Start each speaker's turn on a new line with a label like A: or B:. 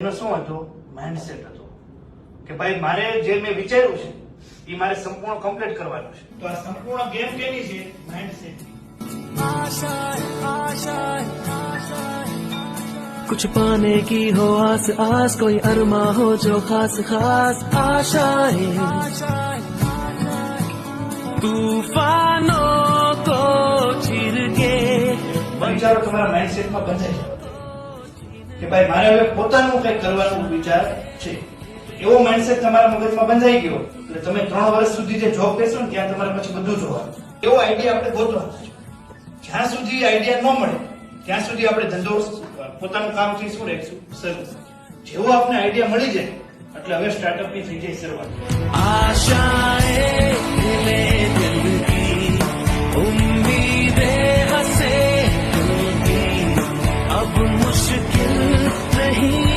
A: એનો શું હતો? માઇન્ડસેટ હતો કે ભાઈ મારે જે મેં વિચાર્યું છે એ મારે સંપૂર્ણ કમ્પ્લીટ કરવાનું છે. તો આ સંપૂર્ણ ગેમ કેની છે? માઇન્ડસેટ.
B: कुछ पाने की हो आस आस, कोई अरमा हो जो खास खास आशाएं, तूफानों को चीर के
A: વિચારો તમારા માઇન્ડસેટમાં બંધાઈ જાય કે ભાઈ મારે હવે પોતાનું કંઈક કરવાનો વિચાર છે. એવો માઇન્ડસેટ તમારા મગજમાં બંધાઈ ગયો એટલે તમે 3 વર્ષ સુધી જે જોબ કરશો ને ત્યાં તમારે પછી બધું જોવાનું. એવો આઈડિયા આપણે ગોતવાનો છે. જ્યાં સુધી આઈડિયા ન મળે ત્યાં સુધી આપણે ધંધો પોતાનું કામથી શું રાખશું? શરૂ. જેવો આપણે આઈડિયા મળી જાય એટલે હવે સ્ટાર્ટઅપની થઈ જાય શરૂઆત.
B: आशाएं मिले दिल की, उम्मीदें हंसे दिल की, अब मुश्किल नहीं